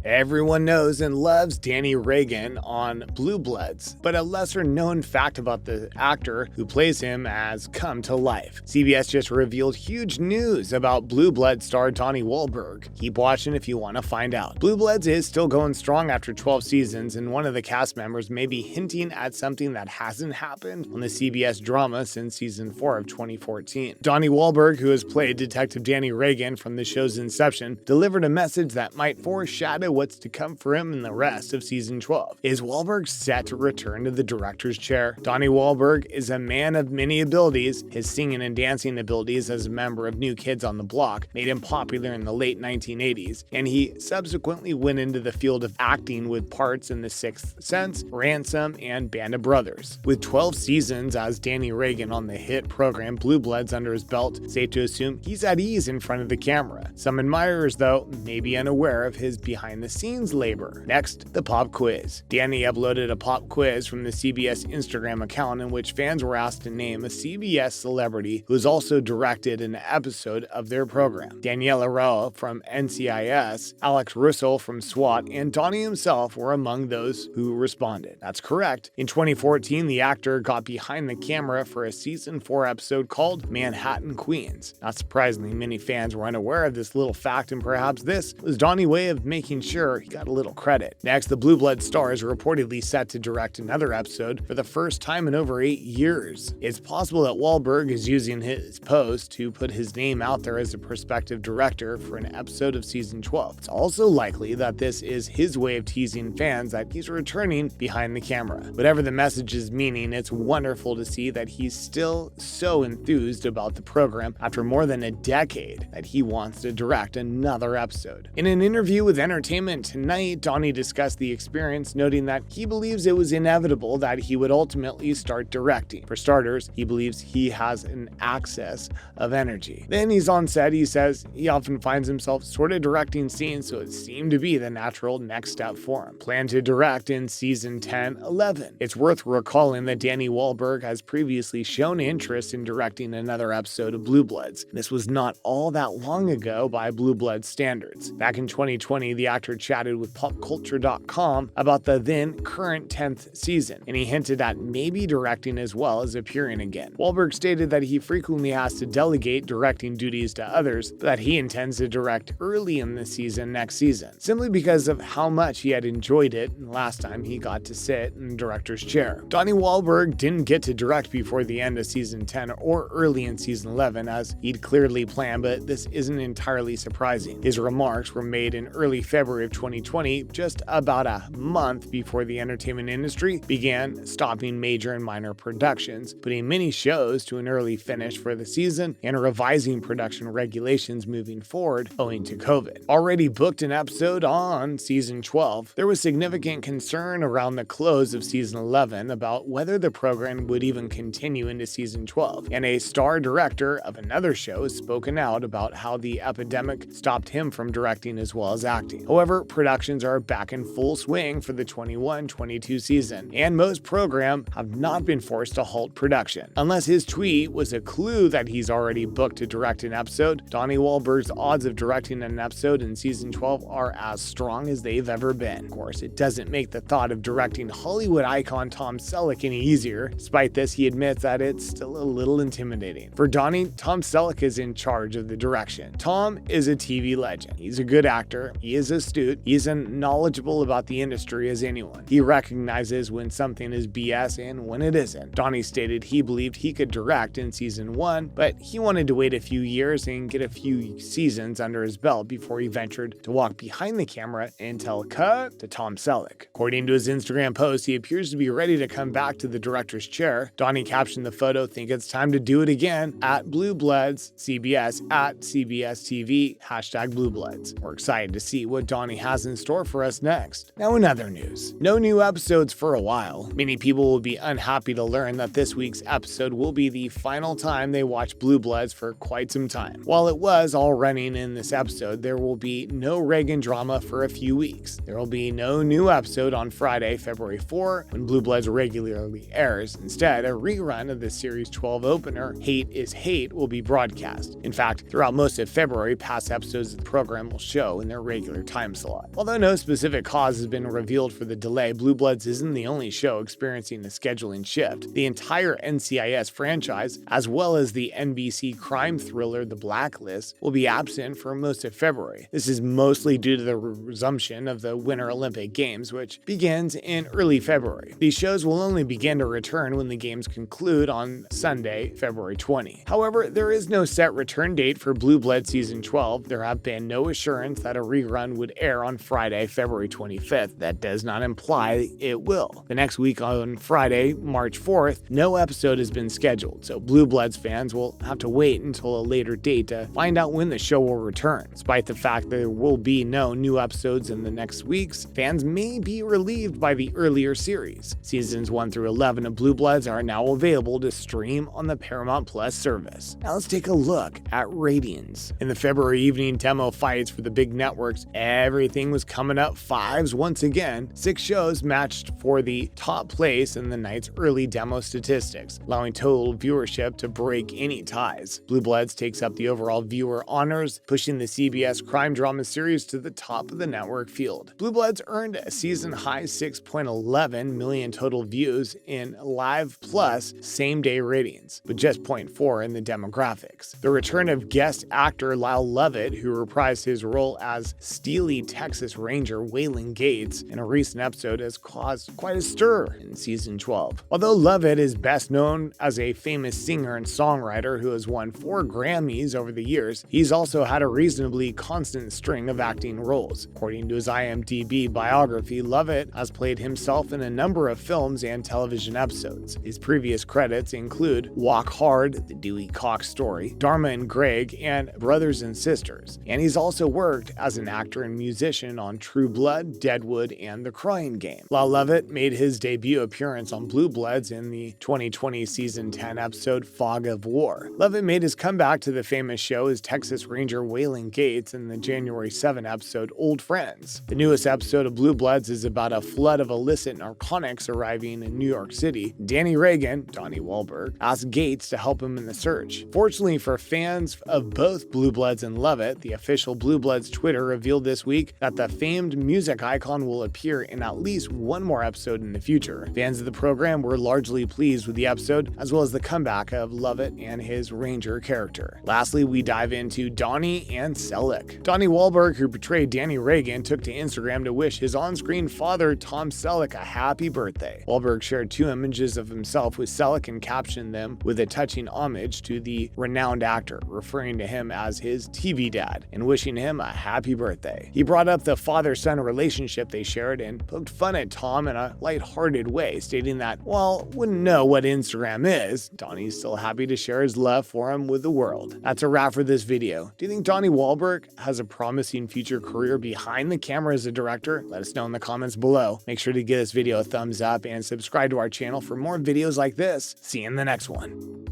Everyone knows and loves Danny Reagan on Blue Bloods, but a lesser-known fact about the actor who plays him has come to life. CBS just revealed huge news about Blue Bloods star Donnie Wahlberg. Keep watching if you want to find out. Blue Bloods is still going strong after 12 seasons, and one of the cast members may be hinting at something that hasn't happened on the CBS drama since season 4 of 2014. Donnie Wahlberg, who has played Detective Danny Reagan from the show's inception, delivered a message that might foreshadow what's to come for him in the rest of season 12. Is Wahlberg set to return to the director's chair? Donnie Wahlberg is a man of many abilities. His singing and dancing abilities as a member of New Kids on the Block made him popular in the late 1980s, and he subsequently went into the field of acting with parts in The Sixth Sense, Ransom, and Band of Brothers. With 12 seasons as Danny Reagan on the hit program Blue Bloods under his belt, safe to assume he's at ease in front of the camera. Some admirers, though, may be unaware of his behind-the-scenes labor. Next, the pop quiz. Danny uploaded a pop quiz from the CBS Instagram account in which fans were asked to name a CBS celebrity who has also directed an episode of their program. Daniela Roa from NCIS, Alex Russell from SWAT, and Donnie himself were among those who responded. That's correct. In 2014, the actor got behind the camera for a season 4 episode called Manhattan Queens. Not surprisingly, many fans were unaware of this little fact, and perhaps this was Donnie's way of making sure he got a little credit. Next, the Blue Blood star is reportedly set to direct another episode for the first time in over 8 years. It's possible that Wahlberg is using his post to put his name out there as a prospective director for an episode of season 12. It's also likely that this is his way of teasing fans that he's returning behind the camera. Whatever the message is meaning, it's wonderful to see that he's still so enthused about the program after more than a decade that he wants to direct another episode. In an interview with Entertainment Tonight, Donnie discussed the experience, noting that he believes it was inevitable that he would ultimately start directing. For starters, he believes he has an excess of energy. Then he's on set, he says he often finds himself sort of directing scenes, so it seemed to be the natural next step for him. Planned to direct in season 10-11. It's worth recalling that Danny Wahlberg has previously shown interest in directing another episode of Blue Bloods. This was not all that long ago by Blue Bloods standards. Back in 2020, the actor chatted with popculture.com about the then current 10th season, and he hinted at maybe directing as well as appearing again. Wahlberg stated that he frequently has to delegate directing duties to others, but that he intends to direct early in the season next season, simply because of how much he had enjoyed it last time he got to sit in the director's chair. Donnie Wahlberg didn't get to direct before the end of season 10 or early in season 11 as he'd clearly planned, but this isn't entirely surprising. His remarks were made in early February of 2020, just about a month before the entertainment industry began stopping major and minor productions, putting many shows to an early finish for the season, and revising production regulations moving forward owing to COVID. Already booked an episode on season 12, there was significant concern around the close of season 11 about whether the program would even continue into season 12, and a star director of another show has spoken out about how the epidemic stopped him from directing as well as acting. However, productions are back in full swing for the 21-22 season, and most programs have not been forced to halt production. Unless his tweet was a clue that he's already booked to direct an episode, Donnie Wahlberg's odds of directing an episode in season 12 are as strong as they've ever been. Of course, it doesn't make the thought of directing Hollywood icon Tom Selleck any easier. Despite this, he admits that it's still a little intimidating. For Donnie, Tom Selleck is in charge of the direction. Tom is a TV legend. He's a good actor. He is astute. He is as knowledgeable about the industry as anyone. He recognizes when something is BS and when it isn't. Donnie stated he believed he could direct in season 1, but he wanted to wait a few years and get a few seasons under his belt before he ventured to walk behind the camera and tell cut to Tom Selleck. According to his Instagram post, he appears to be ready to come back to the director's chair. Donnie captioned the photo, "Think it's time to do it again," at Blue Bloods, CBS, at CBS TV, #Blue Bloods. We're excited to see what Donnie has in store for us next. Now in other news, no new episodes for a while. Many people will be unhappy to learn that this week's episode will be the final time they watch Blue Bloods for quite some time. While it was all running in this episode, there will be no Reagan drama for a few weeks. There will be no new episode on Friday, February 4, when Blue Bloods regularly airs. Instead, a rerun of the series 12 opener, Hate is Hate, will be broadcast. In fact, throughout most of February, past episodes of the program will show in their regular time Thanks a lot. Although no specific cause has been revealed for the delay, Blue Bloods isn't the only show experiencing a scheduling shift. The entire NCIS franchise, as well as the NBC crime thriller The Blacklist, will be absent for most of February. This is mostly due to the resumption of the Winter Olympic Games, which begins in early February. These shows will only begin to return when the games conclude on Sunday, February 20. However, there is no set return date for Blue Bloods Season 12. There have been no assurance that a rerun would air on Friday, February 25th. That does not imply it will. The next week on Friday, March 4th, no episode has been scheduled, so Blue Bloods fans will have to wait until a later date to find out when the show will return. Despite the fact that there will be no new episodes in the next weeks, fans may be relieved by the earlier series. Seasons 1 through 11 of Blue Bloods are now available to stream on the Paramount Plus service. Now let's take a look at ratings. In the February evening demo fights for the big networks, everything was coming up fives once again. 6 shows matched for the top place in the night's early demo statistics, allowing total viewership to break any ties. Blue Bloods takes up the overall viewer honors, pushing the CBS crime drama series to the top of the network field. Blue Bloods earned a season-high 6.11 million total views in Live Plus same-day ratings, with just 0.4 in the demographics. The return of guest actor Lyle Lovett, who reprised his role as steely Texas Ranger Waylon Gates in a recent episode, has caused quite a stir in Season 12. Although Lovett is best known as a famous singer and songwriter who has won 4 Grammys over the years, he's also had a reasonably constant string of acting roles. According to his IMDb biography, Lovett has played himself in a number of films and television episodes. His previous credits include Walk Hard, The Dewey Cox Story, Dharma and Greg, and Brothers and Sisters. And he's also worked as an actor and musician on True Blood, Deadwood, and The Crying Game. Lyle Lovett made his debut appearance on Blue Bloods in the 2020 Season 10 episode Fog of War. Lovett made his comeback to the famous show as Texas Ranger Waylon Gates in the January 7 episode Old Friends. The newest episode of Blue Bloods is about a flood of illicit narcotics arriving in New York City. Danny Reagan, Donnie Wahlberg, asked Gates to help him in the search. Fortunately for fans of both Blue Bloods and Lovett, the official Blue Bloods Twitter revealed this week that the famed music icon will appear in at least one more episode in the future. Fans of the program were largely pleased with the episode, as well as the comeback of Lovett and his Ranger character. Lastly, we dive into Donnie and Selleck. Donnie Wahlberg, who portrayed Danny Reagan, took to Instagram to wish his on-screen father, Tom Selleck, a happy birthday. Wahlberg shared 2 images of himself with Selleck and captioned them with a touching homage to the renowned actor, referring to him as his TV dad and wishing him a happy birthday. He brought up the father-son relationship they shared and poked fun at Tom in a lighthearted way, stating that, while wouldn't know what Instagram is, Donnie's still happy to share his love for him with the world. That's a wrap for this video. Do you think Donnie Wahlberg has a promising future career behind the camera as a director? Let us know in the comments below. Make sure to give this video a thumbs up and subscribe to our channel for more videos like this. See you in the next one.